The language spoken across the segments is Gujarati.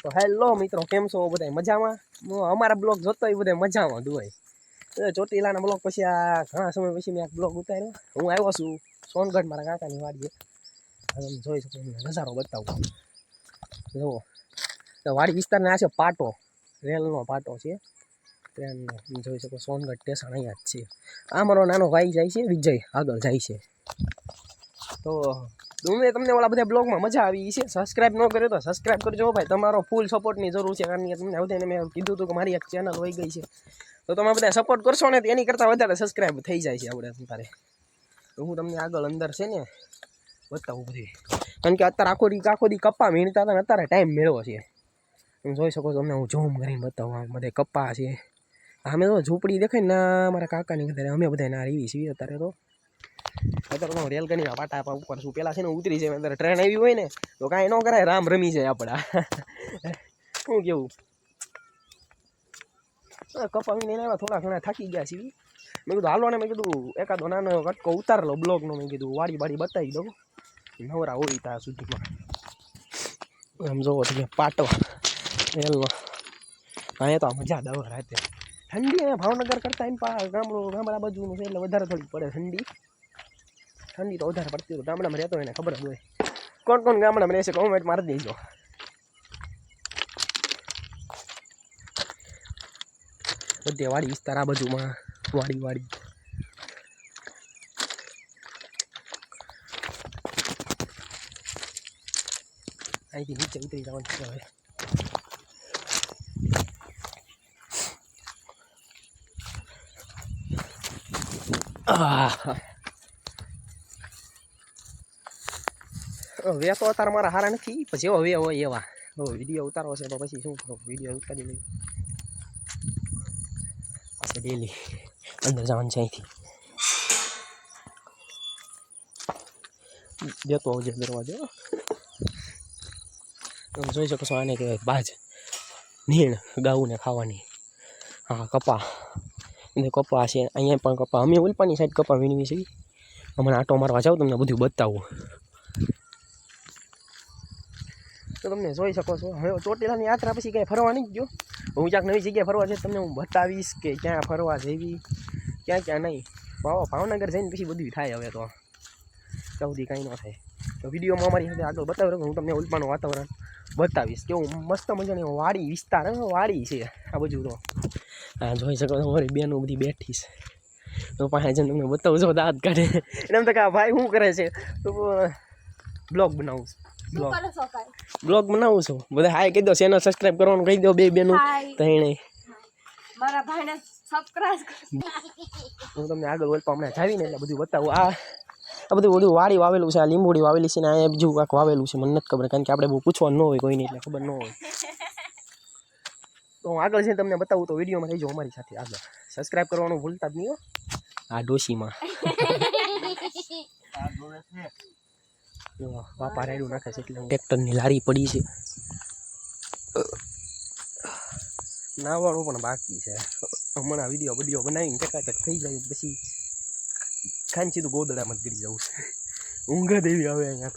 તો હેલો મિત્રો, કેમ છો બધા? મજામાં? અમારા બ્લોગ જોતો હોય બધા મજામાં દુવાય. ચોટીલાના બ્લોગ પછી આ ઘણા સમય પછી મેં એક બ્લોગ ઉતાર્યો. હું આવ્યો છું સોનગઢ મારા કાકાની વાડીએ. તમે જોઈ શકો, નજારો બતાવું. જુઓ, વાડી વિસ્તારને આ છે પાટો, રેલનો પાટો છે ટ્રેનનો. જોઈ શકો સોનગઢ સ્ટેશન અહીંયા જ છે. આ મારો નાનો ભાઈ જાય છે, વિજય આગળ જાય છે. તો તમને ઓલા બધા બ્લોગમાં મજા આવી છે. સબસ્ક્રાઇબ ન કર્યો તો સબસ્ક્રાઇબ કરજો ભાઈ, તમારો ફૂલ સપોર્ટની જરૂર છે. કારણ કે તમને બધાને મેં કીધું હતું કે મારી એક ચેનલ હોઈ ગઈ છે, તો તમે બધા સપોર્ટ કરશો ને એની કરતાં વધારે સબસ્ક્રાઇબ થઈ જાય છે આપણે તમારે. તો હું તમને આગળ અંદર છે ને બતાવું બધું, કારણ કે અત્યારે આખો દી કપ્પા વીણતા હતા ને અત્યારે ટાઈમ મેળવો છે. તમે જોઈ શકો તમને હું ઝૂમ કરીને બતાવું. બધે કપ્પા છે. અમે તો ઝૂંપડી દેખાય ને મારા કાકાની ઘરે અમે બધા ના રીવી છીએ અત્યારે. અત્યારે તો રેલગાડીના પાટા ઉપર શું પેલા છે ને ઉતરી જાય. અત્યારે ટ્રેન આવી હોય ને તો કાંઈ ન કરાય, રામ રમી જાય આપણા. શું કેવું? કપા વીને આવ્યા, થોડા ઘણા થાકી ગયા છીએ. મેં કીધું હાલો ને, મેં કીધું એકાદો નાનો કટકો ઉતાર લો બ્લોગનો. મેં કીધું વાડી બતાવી દઉં, નવરા હોય ત્યાં સુધીમાં. આમ જોવો તમે પાટો રેલનો. અહીંયા તો મજા દવા રાતે ઠંડી. ભાવનગર કરતાં એમ ગામડા બાજુનું છે એટલે વધારે થોડી પડે ઠંડી. ઠંડી તો વધારે પડતી હોય. ગામડામાં રહેતો હોય ને ખબર જ હોય. કોણ ગામડામાં રહેશે કોમેન્ટ મારી દેજો. બધે વાડી વિસ્તાર આ બાજુમાં વાડી અહીંથી નીચે ઉતરી જવાનું છે હવે. વે તો અત્યારે મારા હારા નથી, પછી એવો વે હોય એવા. વિડીયો ઉતારવો છે તો પછી શું કરું, વિડીયો ઉતારી લઈ. પાછળ ડેલી અંદર જવાનું છે અહીંથી. દેતો આવજે દરવાજો. તમે જોઈ શકો છો, આને કહેવાય બાજ. નીણ ગાઉને ખાવાની. હા, કપા કપા છે અહીંયા પણ કપા. અમે ઉલપાની સાઈડ કપા વીણવી છીએ. હમણાં આટો મારવા જાઉં તમને બધું બતાવું. તો તમને જોઈ શકો છો. હવે ચોટીલાની યાત્રા પછી ક્યાંય ફરવા નહીં ગયો. હું ક્યાંક નવી જગ્યાએ ફરવા જઈશ, તમને હું બતાવીશ કે ક્યાં ફરવા જઈવી, ક્યાં નહીં. ભાવનગર જઈને પછી બધું થાય. હવે તો સૌથી કાંઈ ન થાય. તો વિડીયોમાં અમારી સાથે આગળ બતાવી રહ્યો. હું તમને ઉલ્પાનું વાતાવરણ બતાવીશ. કેવું મસ્ત મજાની વાડી વિસ્તાર, વાડી છે આ બાજુ. તો હા, જોઈ શકો છો મારી બેનો બધી બેઠી છે. તો પાસે જઈને તમને બતાવું છો દાંત કાઢે. એને એમ તો કે ભાઈ શું કરે છે? તો બ્લોગ બનાવું છું. બ્લોગ બનાવું છું. બધા હાય કહી દો, ચેનલ સબસ્ક્રાઇબ કરવાનું કહી દો. બે બેનું તણે મારા ભાઈને સબસ્ક્રાઇબ. હું તમને આગળ ઓલપા હમણાં જાવીને એટલે બધું બતાવું. આ બધું વાડી વાવેલું છે. આ લીંબોડી વાવેલી છે ને અહીંયા બીજું કાંઈક વાવેલું છે, મને નથી ખબર. કારણ કે આપણે બહુ પૂછવાનું ન હોય કોઈને, એટલે ખબર ન હોય. તો હું આગળ જઈને તમને બતાવું. તો વિડીયોમાં રહીજો અમારી સાથે આગળ. સબસ્ક્રાઇબ કરવાનું ભૂલતા જ નહીં હો. આ ડોશીમાં બાપા રેડું નાખે છે એટલે ટ્રેક્ટરની લારી પડી છે. નાવાનું પણ બાકી છે. હમણાં વિડીયો બનાવીને ચકાચક થઈ જાય પછી ખાઈને સીધું ગોદડામાં જ ગીરી જવું છે. ઊંઘ જ એવી આવે અહીંયા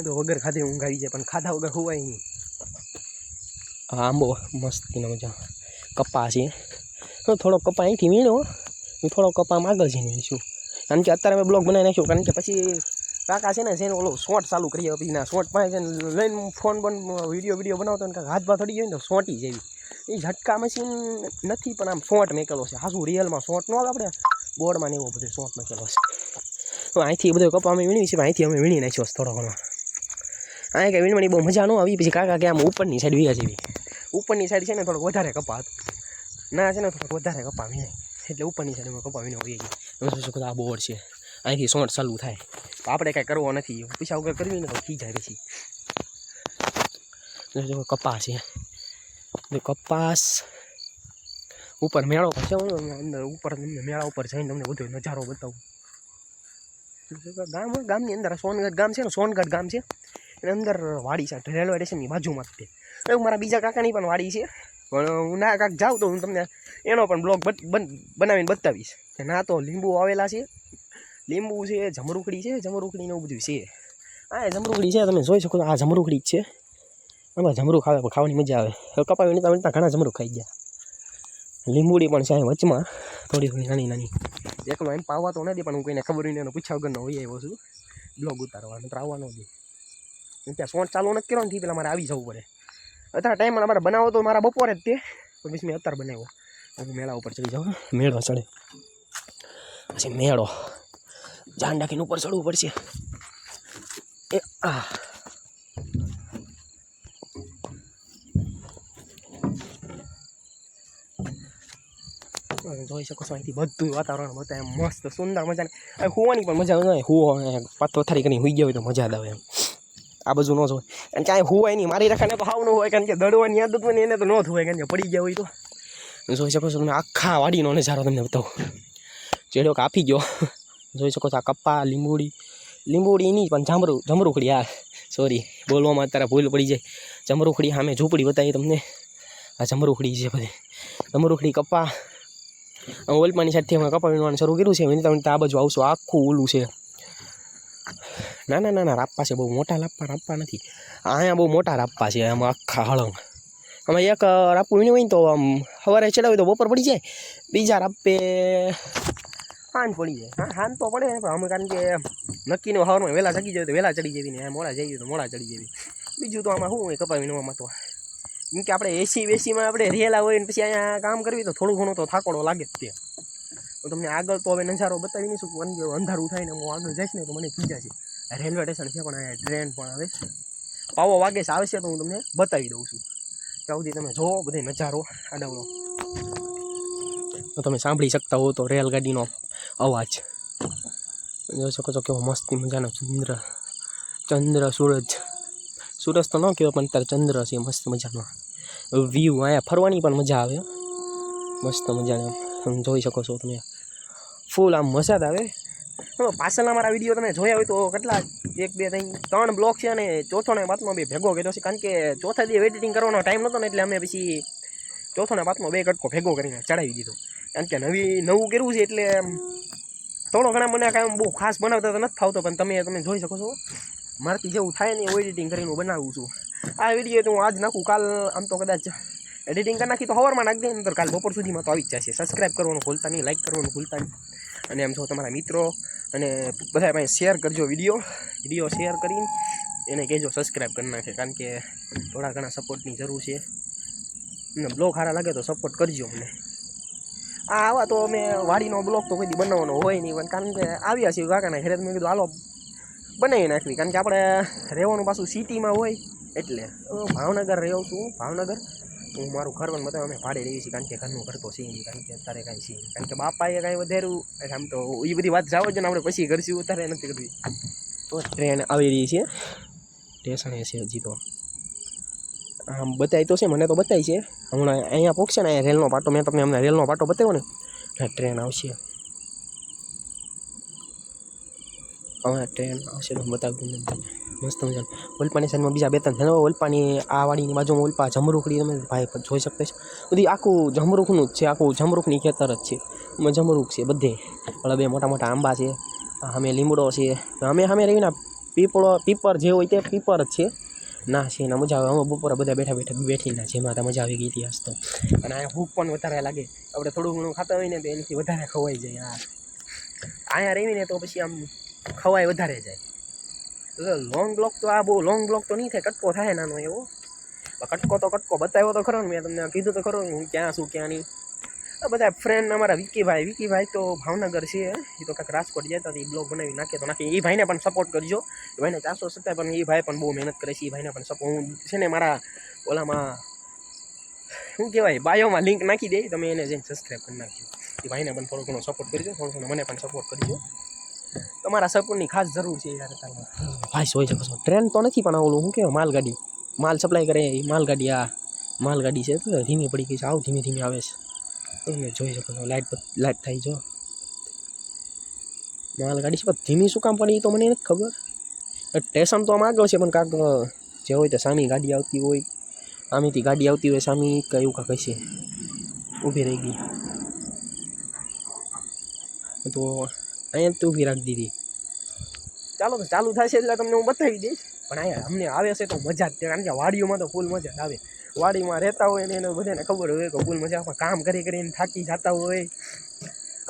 તો વગર ખાધે ઊંઘ આવી જાય, પણ ખાધા વગર હોવાય નહીં. આંબો મસ્તીનો મજા. કપા છે. થોડોક કપા અહીંથી વીણ્યો, થોડો કપામાં આગળ જઈને વીણીશું. કારણ કે અત્યારે મેં બ્લોગ બનાવી નાખ્યો. કારણ કે પછી કાકા છે ને જેને ઓલો શોર્ટ ચાલુ કરીએ, પછી ના શોર્ટ પાસે છે ને લઈને ફોન વિડીયો બનાવતો ને કાંઈક હાથ થડી જાય ને તો શોર્ટી જેવી. એ ઝટકા મશીન નથી, પણ આમ શોર્ટ મેકેલો છે. હાસું રિયલમાં શોર્ટ ન આવે, આપણે બોર્ડમાં ને એવો બધો શોર્ટ મેકેલો છે. તો અહીંથી બધો કપા અમે વીણી છે. અહીંથી અમે વીણી નાખ્યો થોડો ઘણો. અહીંયા કંઈ વીણવાની બહુ મજા ન આવી. પછી કાકા કે આમ ઉપરની સાઈડ વીયા જેવી. ઉપરની સાઈડ છે ને થોડોક વધારે કપા હતો. ના છે ને થોડોક વધારે કપા વીણાય, એટલે ઉપરની સાઈડમાં કપા વીણો હોય ગઈ. તમે શું શકો, આ બોર્ડ છે. અહીંથી શોર્ટ ચાલુ થાય. તો આપણે કાંઈ કરવો નથી. પૈસા વગર કરવી ને તો ખી જાય પછી. કપાસ છે. કપાસ ઉપર મેળો છે. અંદર ઉપર તમને મેળા ઉપર જઈને તમને બધો નજારો બતાવું. ગામની અંદર સોનગઢ ગામ છે ને, સોનગઢ ગામ છે. એની અંદર વાડી છે, રેલવે સ્ટેશનની બાજુમાં જ તે. મારા બીજા કાકાની પણ વાડી છે, પણ હું ના કાંક જાઉં તો હું તમને એનો પણ બ્લોગ બનાવીને બતાવીશ. ના તો લીંબુ આવેલા છે, લીંબુ છે, જમરૂખડી છે, જમરૂખડીને એવું બધું છે. હા, જમરૂખડી છે. તમે જોઈ શકો, આ જમરૂખડી જ છે. આમાં જમરૂ ખાવે પણ ખાવાની મજા આવે. હવે કપાવી નહીં તો ઘણા જમરૂ ખાઈ ગયા. લીંબુડી પણ છે અહીં વચમાં થોડી થોડી નાની નાની. એકલો એમ પાવા તો નથી પણ હું કોઈને ખબર નહીં એનો પૂછ્યા વગરનો હોય આવ્યો છું બ્લોગ ઉતારવાનો તો આવવાનો દે. ત્યાં શોર્ટ ચાલુ નથી કર્યો ને પેલા મારે આવી જવું પડે. અત્યારે ટાઈમ મારે બનાવો તો મારા બપોરે જ તે પણ પછી મેં અત્યારે બનાવ્યો. હું મેળા ઉપર ચડી જાઉં. મેળો ચડે પછી મેળો જાન નાખીને ઉપર ચડવું પડશે. એ જોઈ શકો છો અહીંથી બધું વાતાવરણ બતાવે એમ મસ્ત સુંદર મજાને. હોવાની પણ મજા આવે. હુવો પથ્થરી કરીને હોઈ ગયા હોય તો મજા આવે એમ. આ બધું ન જ હોય અને ચાહે હોવાય નહીં. મારી રખાને તો હાવ ન હોય કારણ કે દડવાની આદત હોય ને એને તો ન જ હોય કારણ કે પડી ગયા હોય તો. જોઈ શકો છો તમે આખા વાડીનો નજારો તમને બતાવો. ચેડો કાપી ગયો જોઈ શકો છો. આ કપ્પા લીંબુડી નહીં પણ જમરૂખડી. આ સોરી બોલવામાં અત્યારે ભૂલ પડી જાય. જમરૂખડી સામે ઝૂંપડી બતાવી તમને. આ જમરૂખડી છે બધી. જમરૂખડી કપ્પા ઓલપાની સાઈડથી અમે કપા વીણવાનું શરૂ કર્યું છે. વિનતા આ બાજુ આવશું આખું ઓલું છે. નાના રાપ્પા છે. બહુ મોટા રાપ્પા નથી. અહીંયા બહુ મોટા રાપ્પા છે. આમાં આખા હળંગ. આમાં એક રાપું વીણ્યું હોય ને તો આમ સવારે ચડાવી તો બપોર પડી જાય. બીજા રાપે હાંજ પડી જાય. હા હાંજ તો પડે પણ અમે કારણ કે નક્કીને સવારમાં વહેલા ચડી જાય તો વહેલા ચડી જવી ને મોડા જઈએ તો મોડા ચડી જવી. બીજું તો આમાં શું હોય કપા વીણવામાં તો કેમ કે આપણે એસી વેસીમાં આપણે રહેલા હોય ને પછી અહીંયા કામ કરવી તો થોડું ઘણું તો થાકોડો લાગે જ તે. તો તમને આગળ તો હવે નજારો બતાવી નહીં શકું. અંધારું થાય ને હું આગળ જઈશ ને તો મને ખીજા છે. રેલવે સ્ટેશન છે પણ અહીંયા ટ્રેન પણ આવે છે. પાવો વાગે આવશે તો હું તમને બતાવી દઉં છું. ત્યાં સુધી તમે જોવો બધે નજારો આડવડો તો તમે સાંભળી શકતા હો તો રેલગાડીનો અવાજ જોઈ શકો છો. કેવો મસ્તી મજાનો ચંદ્ર સૂરજ તો ન કહેવાય પણ અત્યારે ચંદ્ર છે. મસ્ત મજાનો વ્યૂ. અહીંયા ફરવાની પણ મજા આવે મસ્ત મજાને. જોઈ શકો છો તમે ફૂલ આમ મજા આવે. પાછળના મારા વિડીયો તમે જોયા હોય તો કેટલા 1 2 3 બ્લોક છે અને ચોથો ને પાંચમો બે ભેગો કર્યો છે કારણ કે ચોથા દી એડિટિંગ કરવાનો ટાઈમ નહોતો ને એટલે અમે પછી ચોથો ને પાંચમો 2 કટકો ભેગો કરીને ચડાવી દીધો કારણ કે નવું કર્યું છે એટલે થોડો ઘણા મને કાંઈ બહુ ખાસ બનાવતા તો નથી ફાવતો પણ તમે જોઈ શકો છો મારાથી જેવું થાય ને એવું એડિટિંગ કરીને હું બનાવું છું. આ વિડીયો તો હું આજ નાખું કાલ આમ તો કદાચ એડિટિંગ કરી નાખી તો સવારમાં નાખી દે ને તો કાલ બપોર સુધીમાં તો આવી જ જશે. સબસ્ક્રાઈબ કરવાનું ભૂલતા નહીં, લાઈક કરવાનું ભૂલતા નહીં અને એમ છો તમારા મિત્રો અને બધા પાસે શેર કરજો. વિડીયો શેર કરીને એને કહેજો સબસ્ક્રાઈબ કરી નાખે કારણ કે થોડા ઘણા સપોર્ટની જરૂર છે. અને બ્લોગ સારા લાગે તો સપોર્ટ કરજો મને. આવા તો અમે વાડીનો બ્લોગ તો કોઈ દી બનાવવાનો હોય નહીં પણ કારણ કે આવ્યા છીએ કાકાના ઘરે મેં કીધું હાલો બનાવી નાખવી કારણ કે આપણે રહેવાનું પાછું સિટીમાં હોય એટલે. ભાવનગર રહ્યો છું. ભાવનગર હું મારું ઘર પણ બતાવ્યું અમે ભાડે રહીએ છીએ કારણ કે ઘરનું ઘર તો છે નહીં કારણ કે અત્યારે કાંઈ છે કારણ કે બાપાએ કાંઈ વધાર્યું આમ તો એ બધી વાત જાવ જ ને આપણે પછી કરશું અત્યારે નથી કરવી. તો ટ્રેન આવી રહી છે સ્ટેશને છે હજી તો આમ બતાવી તો છે મને તો બતાવી છે હમણાં અહીંયા પહોંચશે ને અહીંયા રેલનો પાટો મેં તમને હમણાં રેલનો પાટો બતાવ્યો ને એટલે ટ્રેન આવશે. હવે ટ્રેન આવશે તો બતાવ્યું તમને મસ્ત મજાનું. ઓલપાની સાઈડમાં બીજા 2 3 ધનો ઓલપાની આ વાડીની બાજુમાં ઓલપા જમરૂખડી તમે ભાઈ જોઈ શકતા છો. બધી આખું જમરૂખનું જ છે. આખું જમરૂખની ખેતર જ છે. એમાં જમરૂખ છે બધે. ઓલા 2 મોટા મોટા આંબા છે. અમે લીમડો છે. અમે રહીને પીપર જે હોય તે પીપર જ છે ના છે એના મજા આવે. અમે બપોરે બધા બેઠીને જેમાં ત્યાં મજા આવી ગઈ હતી આજ તો. અને અહીંયા ભૂખ પણ વધારે લાગે. આપણે થોડું ઘણું ખાતા હોય ને તો એનાથી વધારે ખવાઈ જાય. અહીંયા રહીને તો પછી આમ ખવાય વધારે જાય. લોંગ બ્લોક તો આ બહુ લોંગ બ્લોક તો નહીં થાય. કટકો થાય નાનો એવો. કટકો બતાવ્યો તો ખરો ને મેં તમને કીધું તો ખરો હું ક્યાં છું ક્યાં નહીં. બધા ફ્રેન્ડ અમારા વિકીભાઈ તો ભાવનગર છે. એ તો કાંઈક રાજકોટ જતા એ બ્લોગ બનાવી નાખે તો નાખી. એ ભાઈને પણ સપોર્ટ કરજો. એ ભાઈને 470 પણ એ ભાઈ પણ બહુ મહેનત કરે છે. એ ભાઈને પણ સપોર્ટ હું છે ને મારા ઓલામાં શું કહેવાય બાયોમાં લિંક નાખી દે તમે એને જઈને સબસ્ક્રાઈબ કરી નાખજો. એ ભાઈને પણ થોડો ઘણો સપોર્ટ કરજો. થોડો ઘણો મને પણ સપોર્ટ કરજો. તમારા સપોર્ટની ખાસ જરૂર છે યાર. ભાઈ જોઈ શકો છો ટ્રેન તો નથી પણ ઓલું શું કહેવાય માલગાડી માલ સપ્લાય કરે એ માલગાડી. આ માલગાડી છે તો ધીમી પડી ગઈ છે. આવું ધીમે આવે છે તમે જોઈ શકો છો. લાઇટ થાય જો માલગાડી છે પણ ધીમી શું કામ પડી તો મને નથી ખબર. સ્ટેશન તો આમ આગળ છે પણ કાંક જે હોય તો સામી ગાડી આવતી હોય આમીથી ગાડી આવતી હોય સામી એવું કાંક હશે. ઊભી રહી ગઈ તો અહીંયા તો ઊભી રાખી દીધી. ચાલો તો ચાલુ થશે એટલે તમને હું બતાવી દઈશ. પણ અહીંયા અમને આવે છે તો મજા જ તે, કારણ કે વાડીઓમાં તો ફૂલ મજા જ આવે. વાડીમાં રહેતા હોય ને એને બધાને ખબર હોય કે ફૂલ મજા. પણ કામ કરીને થાકી જતા હોય,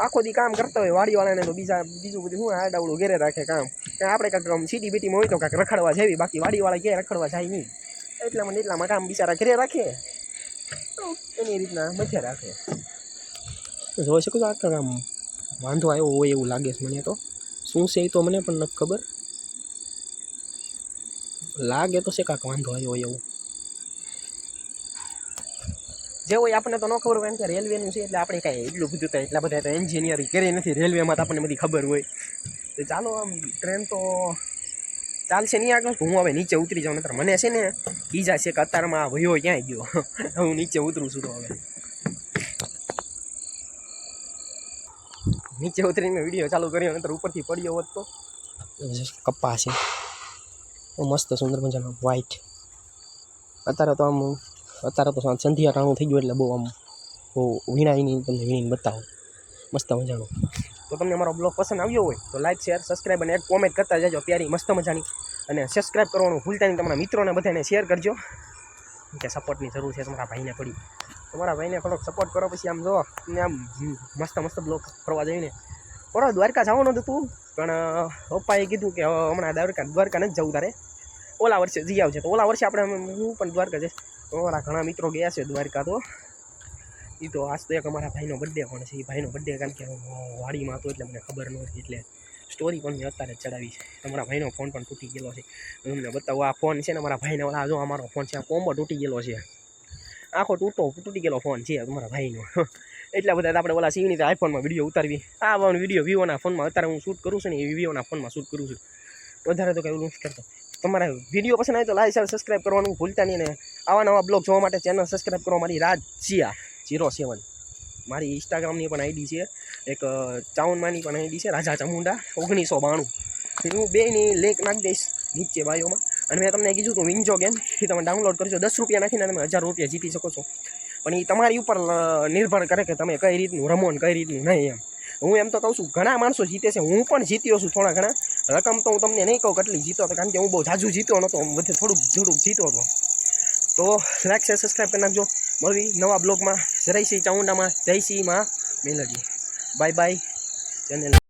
આખો દી કામ કરતા હોય વાડીવાળાને, તો બીજું બધું શું આડાવડું ઘેરે રાખે કામ. આપણે કાંઈક સિટી બીટીમાં હોય તો કાંઈક રખડવા જાવી, બાકી વાડીવાળા ક્યાંય રખડવા જાય નહીં. એટલામાં કામ બિચારા ઘરે રાખે, એની રીતના મજા રાખે. જોઈ શકો છો આખા કામ વાંધો આવ્યો હોય એવું લાગે છે મને. તો શું છે એ તો મને પણ નથી ખબર, લાગે તો છે કાંક વાંધો આવ્યો હોય એવું. જે હોય આપણને તો ન ખબર હોય, એમ કે રેલવેનું છે એટલે આપણે કાંઈ એટલું બધું તો એટલા બધા તો એન્જિનિયરિંગ કરી નથી રેલવેમાં, તો આપણને બધી ખબર હોય. તો ચાલો આમ ટ્રેન તો ચાલશે નહીં આગળ, હું હવે નીચે ઉતરી જાઉં. નતર મને છે ને બીજા છે કે અત્યારમાં ભયો ક્યાંય ગયો. હું નીચે ઉતરું છું. તો હવે નીચે ઉતરીને વિડીયો ચાલુ કર્યો, નતર ઉપરથી પડ્યો હોત તો. કપ્પા છે મસ્ત સુંદર મજાનો વ્હાઈટ. અત્યારે તો સંધ્યા ટાણું થઈ ગયું એટલે બહુ આમ બહુ વીણાઈને તમને વીણીને બતાવો મસ્ત મજાનો. તો તમને અમારો બ્લોગ પસંદ આવ્યો હોય તો લાઈક, શેર, સબસ્ક્રાઈબ અને એક કોમેન્ટ કરતા જજો પ્યારી મસ્ત મજાની. અને સબસ્ક્રાઈબ કરવાનું ભૂલતા નહીં, તમારા મિત્રોને બધાને શેર કરજો, કે સપોર્ટની જરૂર છે તમારા ભાઈને પડી. તમારા ભાઈને થોડોક સપોર્ટ કરો. પછી આમ જો ને આમ મસ્ત બ્લોગ ફરવા જઈને દ્વારકા જવાનું હતું, પણ પપ્પાએ કીધું કે હમણાં દ્વારકા નથી જવું, તારે ઓલા વર્ષે જઈ આવશે. તો ઓલા વર્ષે આપણે હું પણ દ્વારકા જઈશ. અમારા ઘણા મિત્રો ગયા છે દ્વારકા. તો એ તો આજ તો એક અમારા ભાઈનો બર્થડે પણ છે. એ ભાઈનો બર્થડે કારણ કે વાડીમાં હતો એટલે મને ખબર નહોતી, એટલે સ્ટોરી પણ મેં અત્યારે ચડાવી છે. તમારા ભાઈનો ફોન પણ તૂટી ગયેલો છે, તમને બતાવો. આ ફોન છે ને મારા ભાઈને, ઓલા જો અમારો ફોન છે, આ કોમ્બો તૂટી ગયેલો છે, આખો તૂટી ગયેલો ફોન છે તમારા ભાઈનો. એટલા બધા આપણે ઓલા સીવની આઈફોનમાં વિડીયો ઉતારવી. આ વિડીયો વિવોના ફોનમાં અત્યારે હું શૂટ કરું છું ને, એ વિવોના ફોનમાં શૂટ કરું છું. વધારે તો કંઈ નથી કરતો. તમારા વિડીયો પસંદ આવે તો લાઈક, શેર, સબસ્ક્રાઈબ કરવાનું ભૂલતા નહીં. ને આવા નવા બ્લોગ જોવા માટે ચેનલ સબસ્ક્રાઈબ કરો. મારી રાજ્યા07 મારી ઇન્સ્ટાગ્રામની પણ આઈડી છે, એક ચાઉનમાની પણ આઈડી છે, રાજા ચામુંડા 1992. હું બેની લિંક નાખી દઈશ નીચે બાયોમાં. અને મેં તમને કીધું હતું વિન્જો ગેમ, એ તમે ડાઉનલોડ કરજો. 10 રૂપિયા નાખીને તમે 1000 રૂપિયા જીતી શકો છો. પણ એ તમારી ઉપર નિર્ભર કરે કે તમે કઈ રીતનું રમો ને કઈ રીતનું નહીં એમ. હું એમ તો કહું છું ઘણા માણસો જીતે છે, હું પણ જીત્યો છું થોડા ઘણા. રકમ તો હું તમને નહીં કહું કેટલી જીતો હતો, કારણ કે હું બહુ ઝાઝું જીતો નહોતો, બધે થોડુંક જીતો હતો. તો લાઈક, શેર, સબસ્ક્રાઈબ કરી નાખજો. મળવી નવા બ્લોગમાં. જય શ્રી ચામુંડામાં, જય શ્રી માં મેલડી. Bye bye channel.